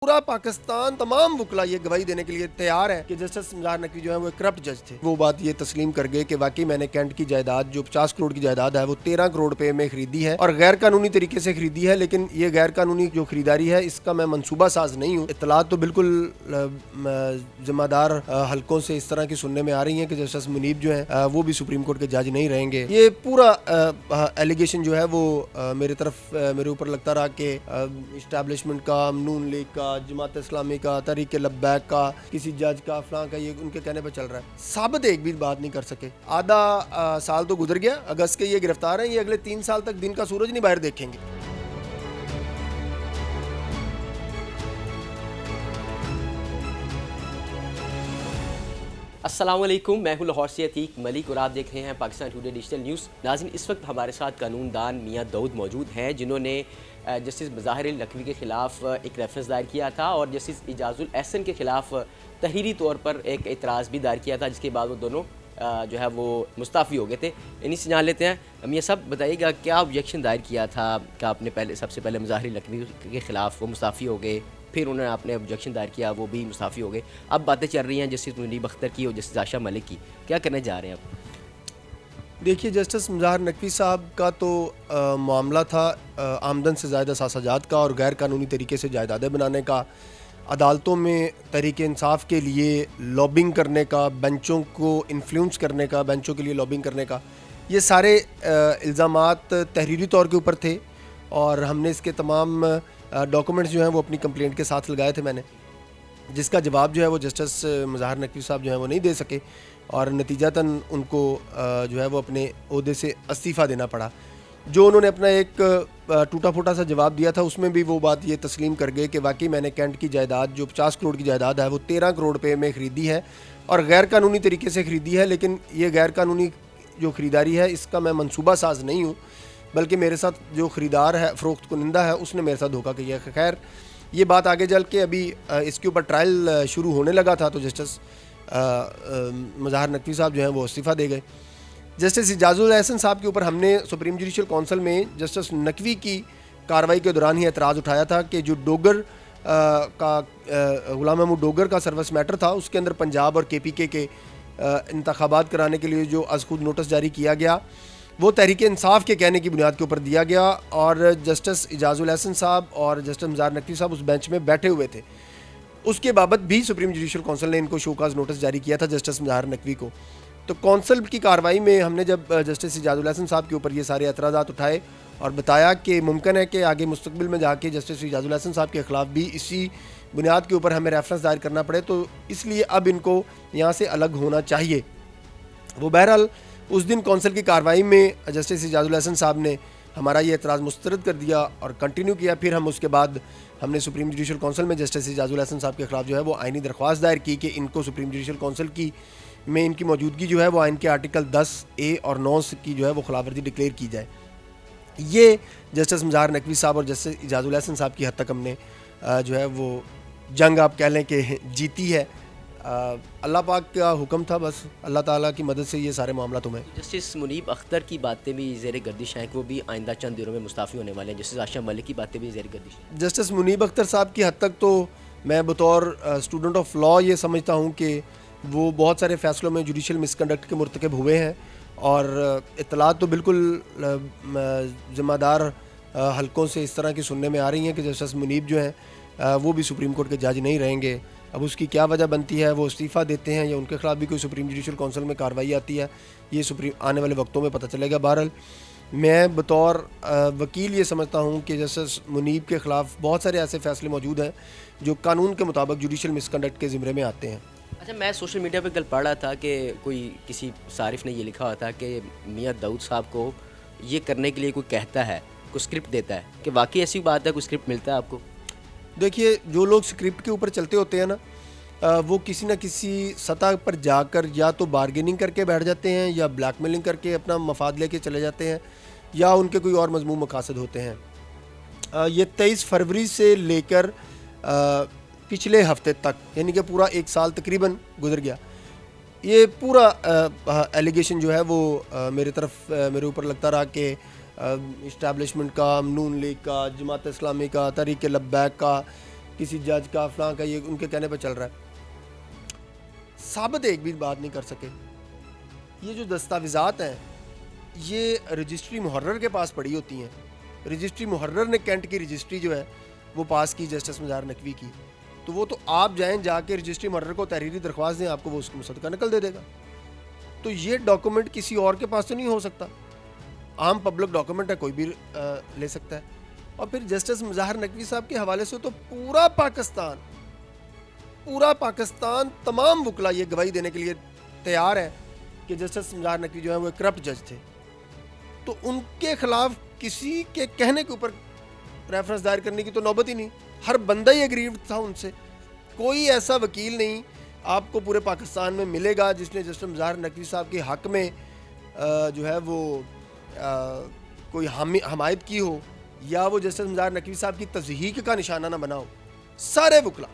पूरा पाकिस्तान तमाम वकला ये गवाही देने के लिए तैयार है कि जस्टिस मज़ार नकवी जो है वो एक करप्ट जज थे। वो बात ये तस्लीम कर गए कि वाकई मैंने कैंट की जायदाद जो 50 करोड़ की जायदाद है वो 13 करोड़ रुपए में खरीदी है और गैर कानूनी तरीके से खरीदी है। लेकिन ये गैर कानूनी जो खरीदारी है इसका मैं मनसूबा साज नहीं हूँ। इतलात तो बिल्कुल जिम्मेदार हल्कों से इस तरह की सुनने में आ रही है कि जस्टिस मुनीब जो है वो भी सुप्रीम कोर्ट के जज नहीं रहेंगे। ये पूरा एलिगेशन जो है वो मेरे ऊपर लगता रहा कि इस्टेब्लिशमेंट का, नून लीग का, जमात इस्लामी का, तहरीक लब्बैक का, किसी जज का, फलां का, ये उनके कहने पर चल रहा है। साबित एक भी बात नहीं कर सके। आधा साल तो गुजर गया, अगस्त के ये गिरफ्तार हैं, ये अगले 3 साल तक दिन का सूरज नहीं बाहर देखेंगे। अस्सलाम वालेकुम, मैं हूं लाहौर से अतीक मलिक और आप देख रहे हैं पाकिस्तान टुडे डिजिटल न्यूज़। नाज़रीन, इस वक्त हमारे साथ कानूनदान मियां दाऊद मौजूद हैं जिन्होंने जस्टिस मज़ाहिर नकवी के ख़िलाफ़ एक रेफरेंस दायर किया था और जस्टिस इजाज़ुल एहसन के ख़िलाफ़ तहरीरी तौर पर एक एतराज़ भी दायर किया था, जिसके बाद वो दोनों जो है वो मुस्ताफ़ी हो गए थे। इन्हीं से जान लेते हैं। मियां साहब बताइएगा, क्या ऑब्जेक्शन दायर किया था कि आपने सबसे पहले मज़ाहिर नकवी के ख़िलाफ़ वो मुस्ताफ़ी हो गए, फिर उन्होंने आपने ऑब्जेक्शन दायर किया, वो भी मुस्ताफ़ी हो गए। अब बातें चल रही हैं जस्टिस मुनीब अख्तर की और जस्टिस आशा मलिक की, क्या करने जा रहे हैं आप? देखिए, जस्टिस मज़ाहिर नकवी साहब का तो मामला था आमदन से ज़्यादा सासाजात का और गैर कानूनी तरीके से जायदादें बनाने का, अदालतों में तहरीक इंसाफ के लिए लॉबिंग करने का, बेंचों को इन्फ्लुएंस करने का, बेंचों के लिए लॉबिंग करने का, ये सारे इल्ज़ामात तहरीरी तौर के ऊपर थे और हमने इसके तमाम डॉक्यूमेंट्स जो हैं वो अपनी कंप्लेंट के साथ लगाए थे मैंने, जिसका जवाब जो है वो जस्टिस मज़ाहिर नकवी साहब जो है वो नहीं दे सके और नतीजतन उनको जो है वो अपने ओहदे से इस्तीफ़ा देना पड़ा। जो उन्होंने अपना एक टूटा फूटा सा जवाब दिया था उसमें भी वो बात ये तस्लीम कर गए कि वाकई मैंने कैंट की जायदाद जो 50 करोड़ की जायदाद है वो 13 करोड़ रुपए में ख़रीदी है और गैर कानूनी तरीके से ख़रीदी है। लेकिन ये गैर कानूनी जो ख़रीदारी है इसका मैं मनसूबा साज नहीं हूँ, बल्कि मेरे साथ जो ख़रीदार है, फ़रोख्त कुनिंदा है, उसने मेरे साथ धोखा किया। खैर, ये बात आगे चल के अभी इसके ऊपर ट्रायल शुरू होने लगा था तो जस्टिस मज़ाहिर नकवी साहब जो हैं वो इस्तीफ़ा दे गए। जस्टिस इजाज़ुल एहसन साहब के ऊपर हमने सुप्रीम जुडिशल काउंसिल में जस्टिस नकवी की कार्रवाई के दौरान ही एतराज़ उठाया था कि जो डोगर गुलाम महमूद डोगर का सर्विस मैटर था उसके अंदर पंजाब और KPK के इंतखाबात कराने के लिए जो अज़ खुद नोटिस जारी किया गया वो तहरीक इंसाफ के कहने की बुनियाद के ऊपर दिया गया और जस्टिस इजाज़ुल एहसन साहब और जस्टिस मज़ाहिर नकवी साहब उस बेंच में बैठे हुए थे। उसके बाबत भी सुप्रीम जुडिशल काउंसिल ने इनको शोकाज नोटिस जारी किया था जस्टिस मज़ाहिर नकवी को। तो काउंसिल की कार्रवाई में हमने जब जस्टिस इजाज़ुल एहसन साहब के ऊपर ये सारे एतराज़ात उठाए और बताया कि मुमकिन है कि आगे मुस्तकबिल में जाके जस्टिस इजाज़ुल एहसन साहब के ख़िलाफ़ भी इसी बुनियाद के ऊपर हमें रेफरेंस दायर करना पड़े, तो इसलिए अब इनको यहाँ से अलग होना चाहिए। वो बहरहाल उस दिन काउंसिल की कार्रवाई में जस्टिस इजाज़ुल एहसन साहब ने हमारा ये एतराज़ मुस्तरद कर दिया और कंटिन्यू किया। फिर हम उसके बाद हमने सुप्रीम जुडिशल काउंसिल में जस्टिस इजाज़ुल एहसन साहब के ख़िलाफ़ जो है वो आइनी दरख्वास्त दायर की कि इनको सुप्रीम जुडिशल काउंसिल की में इनकी मौजूदगी जो है वो आइन के आर्टिकल 10A और 9 की जो है वो खिलाफवर्जी डिक्लेयर की जाए। ये जस्टिस मज़ाहिर नकवी साहब और जस्टिस इजाज़ुल एहसन साहब की हद तक हमने जो है वो जंग आप कह लें कि जीती है। अल्लाह पाक का हुक्म था, बस अल्लाह ताला की मदद से ये सारे मामला तुम्हें। जस्टिस मुनीब अख्तर की बातें भी ज़ेर गर्दिश हैं कि वो भी आइंदा चंद दिनों में मुस्ताफ़ी होने वाले हैं। जस्टिस आशा मलिक की बातें भी ज़ेर गर्दिश हैं। जस्टिस मुनीब अख्तर साहब की हद तक तो मैं बतौर स्टूडेंट ऑफ लॉ ये समझता हूँ कि वो बहुत सारे फ़ैसलों में जुडिशल मिसकंडक्ट के मुर्तकब हुए हैं और इतलात तो बिल्कुल ज़िम्मेदार हल्कों से इस तरह की सुनने में आ रही हैं कि जस्टिस मुनीब जो हैं वो भी सुप्रीम कोर्ट के जज नहीं रहेंगे। अब उसकी क्या वजह बनती है, वो इस्तीफ़ा देते हैं या उनके ख़िलाफ़ भी कोई सुप्रीम जुडिशल काउंसिल में कार्रवाई आती है, ये सुप्रीम आने वाले वक्तों में पता चलेगा। बहरहाल मैं बतौर वकील ये समझता हूँ कि जस्टिस मुनीब के ख़िलाफ़ बहुत सारे ऐसे फ़ैसले मौजूद हैं जो कानून के मुताबिक जुडिशल मिसकंडक्ट के ज़िम्मे में आते हैं। अच्छा, मैं सोशल मीडिया पे कल पढ़ रहा था कि कोई किसी सारिफ ने ये लिखा हुआ था कि मियां दाऊद साहब को ये करने के लिए कोई कहता है, कोई स्क्रिप्ट देता है, कि वाकई ऐसी बात है, कोई स्क्रिप्ट मिलता है आपको? देखिए, जो लोग स्क्रिप्ट के ऊपर चलते होते हैं ना, वो किसी न किसी सतह पर जाकर या तो बारगेनिंग करके बैठ जाते हैं या ब्लैकमेलिंग करके अपना मफाद लेके चले जाते हैं या उनके कोई और मजमूम मकासद होते हैं। ये 23 फरवरी से लेकर पिछले हफ्ते तक, यानी कि पूरा 1 साल तकरीबन गुजर गया, ये पूरा एलिगेशन जो है वो मेरे ऊपर लगता रहा कि इस्टेब्लिशमेंट का, नून लीग का, जमात इस्लामी का, तहरीक लब्बैक का, किसी जज का फलां का, ये उनके कहने पर चल रहा है। साबित एक भी बात नहीं कर सके। ये जो दस्तावेज़ात हैं ये रजिस्ट्री मुहर्रर के पास पड़ी होती हैं। रजिस्ट्री मुहर्रर ने कैंट की रजिस्ट्री जो है वो पास की जस्टिस मज़ाहर नकवी की, तो वो तो आप जाएं जाके रजिस्ट्री मुहर्रर को तहरीरी दरख्वास्त दें, आपको वो उसको मुसद्दका नकल दे देगा। तो ये डॉक्यूमेंट किसी और के पास तो नहीं हो सकता, आम पब्लिक डॉक्यूमेंट है, कोई भी ले सकता है। और फिर जस्टिस मज़ाहर नकवी साहब के हवाले से तो पूरा पाकिस्तान तमाम वकला ये गवाही देने के लिए तैयार है कि जस्टिस मज़ाहर नकवी जो है वो करप्ट जज थे। तो उनके खिलाफ किसी के कहने के ऊपर रेफरेंस दायर करने की तो नौबत ही नहीं। हर बंदा ही एग्रीड था उनसे। कोई ऐसा वकील नहीं आपको पूरे पाकिस्तान में मिलेगा जिसने जस्टिस मज़ाहर नकवी साहब के हक़ में जो है वो कोई हमायत की हो या वो जस्टिस मज़ाहर नकवी साहब की तज़हीक का निशाना ना बना हो। सारे वकला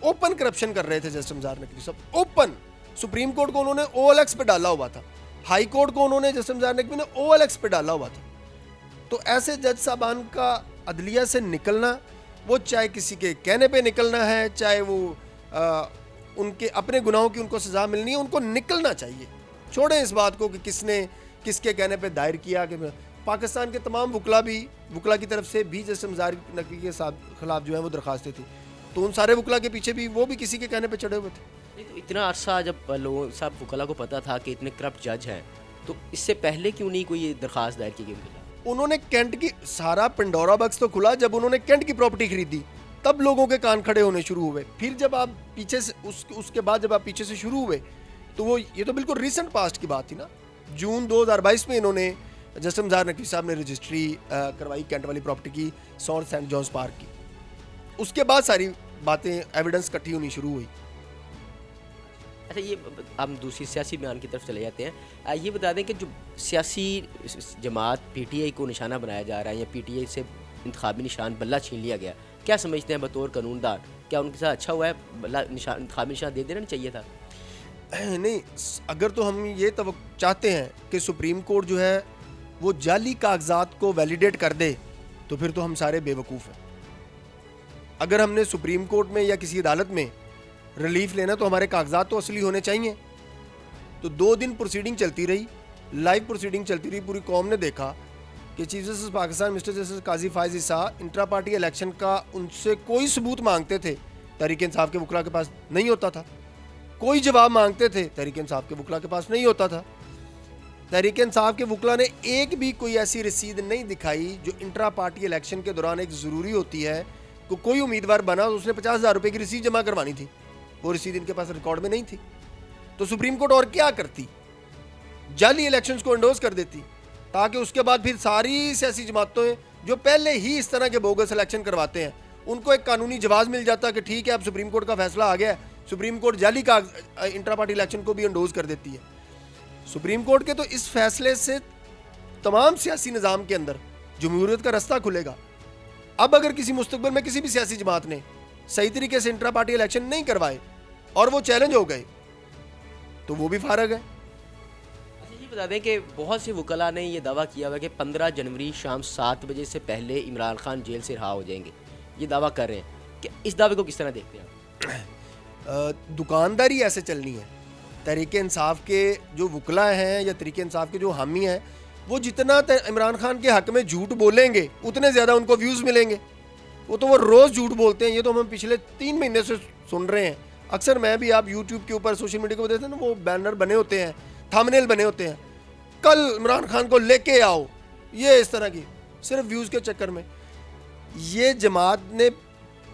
ओपन करप्शन कर रहे थे जस्टिस मज़ाहर नकवी साहब, ओपन। सुप्रीम कोर्ट को उन्होंने OLX पे डाला हुआ था, हाई कोर्ट को उन्होंने जस्टिस मज़ाहर नकवी ने OLX पे डाला हुआ था। तो ऐसे जज साहबान का अदलिया से निकलना, वो चाहे किसी के कहने पे निकलना है, चाहे वो उनके अपने गुनाहों की उनको सज़ा मिलनी है, उनको निकलना चाहिए। छोड़ें इस बात को कि किसने किसके कहने पे दायर किया। कि पाकिस्तान के तमाम वकला की तरफ से भी जस्टिस मज़ाहर नकवी के खिलाफ जो है वो दरख्वास्तें थी, तो उन सारे वकला के पीछे भी वो भी किसी के कहने पे चढ़े हुए थे। नहीं तो इतना अरसा जब लोगों सब वकला को पता था कि इतने करप्ट जज हैं, तो इससे पहले क्यों नहीं कोई दरख्वास्त दायर की गई उनके खिलाफ? उन्होंने कैंट की सारा पंडोरा बॉक्स तो खुला जब उन्होंने कैंट की प्रॉपर्टी खरीदी, तब लोगों के कान खड़े होने शुरू हुए। फिर जब आप पीछे से उसके बाद जब आप पीछे से शुरू हुए तो वो ये तो बिल्कुल रिसेंट पास्ट की बात थी ना। जून 2022 में इन्होंने जस्टिस मज़ाहर नकवी साहब ने रजिस्ट्री करवाई कैंट वाली प्रॉपर्टी की, सॉर्ट सेंट जॉन्स पार्क की। उसके बाद सारी बातें एविडेंस इकट्ठी होनी शुरू हुई। अच्छा, ये हम दूसरी सियासी बयान की तरफ चले जाते हैं। ये बता दें कि जो सियासी जमात PTI को निशाना बनाया जा रहा है या PTI से इंतखाबी निशान बल्ला छीन लिया गया, क्या समझते हैं बतौर कानूनदान? क्या उनके साथ अच्छा हुआ है? बल्ला निशान इंतखाबी निशान दे देना चाहिए था? नहीं, अगर तो हम ये चाहते हैं कि सुप्रीम कोर्ट जो है वो जाली कागजात को वैलिडेट कर दे, तो फिर तो हम सारे बेवकूफ़ हैं। अगर हमने सुप्रीम कोर्ट में या किसी अदालत में रिलीफ लेना तो हमारे कागजात तो असली होने चाहिए। तो 2 दिन प्रोसीडिंग चलती रही, लाइव प्रोसीडिंग चलती रही। पूरी कौम ने देखा कि chief justice Pakistan mister justice Qazi Faez Isa intra party election का उनसे कोई सबूत मांगते थे, तहरीक इंसाफ के वकला के पास नहीं होता था। कोई जवाब मांगते थे, तहरीक इंसाफ के वकला के पास नहीं होता था। तहरीक इंसाफ के वकला ने एक भी कोई ऐसी रसीद नहीं दिखाई जो इंट्रा पार्टी इलेक्शन के दौरान एक ज़रूरी होती है। कोई उम्मीदवार बना तो उसने 50,000 रुपये की रसीद जमा करवानी थी, वो रसीद इनके पास रिकॉर्ड में नहीं थी। तो सुप्रीम कोर्ट और क्या करती? जाली इलेक्शंस को एंडोर्स कर देती, ताकि उसके बाद फिर सारी सियासी जमातें जो पहले ही इस तरह के बोगस इलेक्शन करवाते हैं उनको एक कानूनी जवाब मिल जाता कि ठीक है अब सुप्रीम कोर्ट का फैसला आ गया है। सुप्रीम कोर्ट जाली का इंट्रा पार्टी इलेक्शन को भी एंडोर्स कर देती है। सुप्रीम कोर्ट के तो इस फैसले से तमाम सियासी निज़ाम के अंदर जमहूरियत का रास्ता खुलेगा। अब अगर किसी मुस्तकबिल में किसी भी सियासी जमात ने सही तरीके से इंट्रा पार्टी इलेक्शन नहीं करवाए और वो चैलेंज हो गए तो वो भी फारग है। अच्छा, ये बता दें कि बहुत से वकला ने ये दावा किया हुआ कि 15 जनवरी शाम 7 बजे से पहले इमरान खान जेल से रिहा हो जाएंगे। ये दावा कर रहे हैं कि इस दावे को किस तरह देखते हैं? दुकानदारी ऐसे चलनी है। तहरीक इंसाफ के जो वकला हैं या तहरीक इंसाफ के जो हामी हैं वो जितना इमरान खान के हक़ में झूठ बोलेंगे उतने ज़्यादा उनको व्यूज़ मिलेंगे। वो रोज़ झूठ बोलते हैं। ये तो हम पिछले 3 महीने से सुन रहे हैं। अक्सर मैं भी, आप यूट्यूब के ऊपर सोशल मीडिया को देखते हैं ना, वो बैनर बने होते हैं, थंबनेल बने होते हैं, कल इमरान खान को लेके आओ, ये इस तरह की, सिर्फ व्यूज़ के चक्कर में। ये जमात ने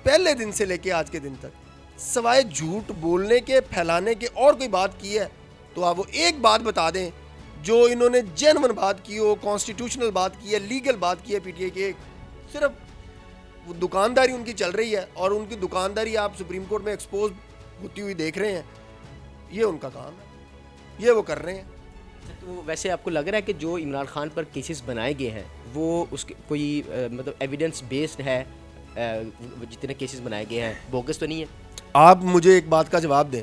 पहले दिन से लेके आज के दिन तक सवाए झूठ बोलने के, फैलाने के और कोई बात की है तो आप वो एक बात बता दें जो इन्होंने जेन्युइन बात की हो, कॉन्स्टिट्यूशनल बात की है, लीगल बात की है PTI की। सिर्फ वो दुकानदारी उनकी चल रही है और उनकी दुकानदारी आप सुप्रीम कोर्ट में एक्सपोज होती हुई देख रहे हैं। ये उनका काम है, ये वो कर रहे हैं। तो वैसे आपको लग रहा है कि जो इमरान खान पर केसेस बनाए गए हैं वो उसके कोई मतलब एविडेंस बेस्ड है? जितने केसेस बनाए गए हैं बोगस तो नहीं है? आप मुझे एक बात का जवाब दें।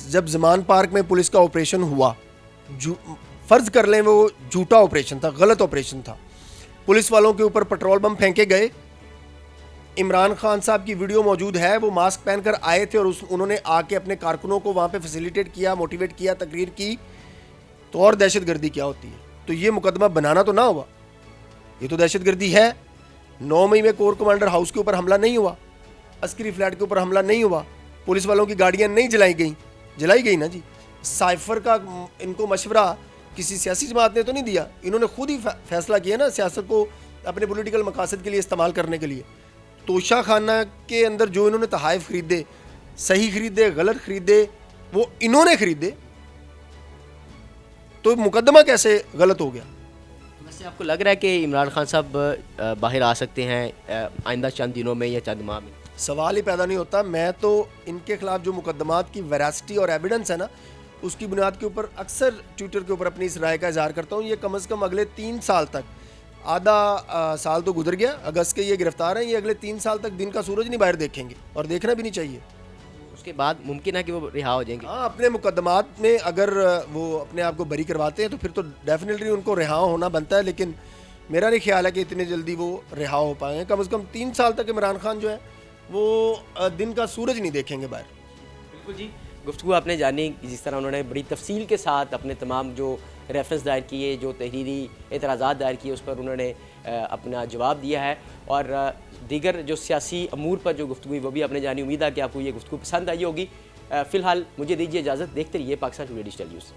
जब ज़मान पार्क में पुलिस का ऑपरेशन हुआ, फ़र्ज़ कर लें वो झूठा ऑपरेशन था, गलत ऑपरेशन था, पुलिस वालों के ऊपर पेट्रोल बम फेंके गए, इमरान खान साहब की वीडियो मौजूद है, वो मास्क पहनकर आए थे और उन्होंने आके अपने कारकुनों को वहाँ पे फैसिलिटेट किया, मोटिवेट किया, तकरीर की, तो और दहशतगर्दी क्या होती है? तो ये मुकदमा बनाना तो ना हुआ, ये तो दहशतगर्दी है। 9 मई में कोर कमांडर हाउस के ऊपर हमला नहीं हुआ, अस्करी फ्लैट के ऊपर हमला नहीं हुआ, पुलिस वालों की गाड़ियाँ नहीं जलाई गई ना जी। साइफर का इनको मशवरा किसी सियासी जमात ने तो नहीं दिया, इन्होंने खुद ही फैसला किया ना सियासत को अपने पॉलिटिकल मकासद के लिए इस्तेमाल करने के लिए। तोशा खाना के अंदर जो इन्होंने तहाइफ खरीदे, सही खरीदे गलत खरीदे, वो इन्होंने खरीदे, तो मुकदमा कैसे गलत हो गया? वैसे आपको लग रहा है कि इमरान खान साहब बाहर आ सकते हैं आइंदा चंद दिनों में या चंद माह में? सवाल ही पैदा नहीं होता। मैं तो इनके खिलाफ जो मुकदमात की वेरासिटी और एविडेंस है ना, उसकी बुनियाद के ऊपर अक्सर ट्विटर के ऊपर अपनी इस राय का इजहार करता हूँ। ये कम से कम अगले 3 साल तक, आधा साल तो गुजर गया, अगस्त के ये गिरफ्तार हैं, ये अगले 3 साल तक दिन का सूरज नहीं बाहर देखेंगे और देखना भी नहीं चाहिए। उसके बाद मुमकिन है कि वो रिहा हो जाएंगे? हाँ, अपने मुकदमात में अगर वो अपने आप को बरी करवाते हैं तो फिर तो डेफिनेटली उनको रिहा होना बनता है, लेकिन मेरा नहीं ख्याल है कि इतने जल्दी वो रिहा हो पाएंगे। कम से कम 3 साल तक इमरान खान जो है वो दिन का सूरज नहीं देखेंगे बाहर। बिल्कुल जी, गुफ्तगू आपने जानी, जिस तरह उन्होंने बड़ी तफसील के साथ अपने तमाम जो रेफरेंस दायर किए, जो तहरीरी एतराज़ात दायर किए, उस पर उन्होंने अपना जवाब दिया है। और दीगर जो सियासी अमूर पर जो गुफ्तगू वो भी आपने जानी। उम्मीद है कि आपको ये गुफ्तगू पसंद आई होगी। फ़िलहाल मुझे दीजिए इजाज़त, देखते रहिए पाकिस्तान टुडे डिजिटल न्यूज़।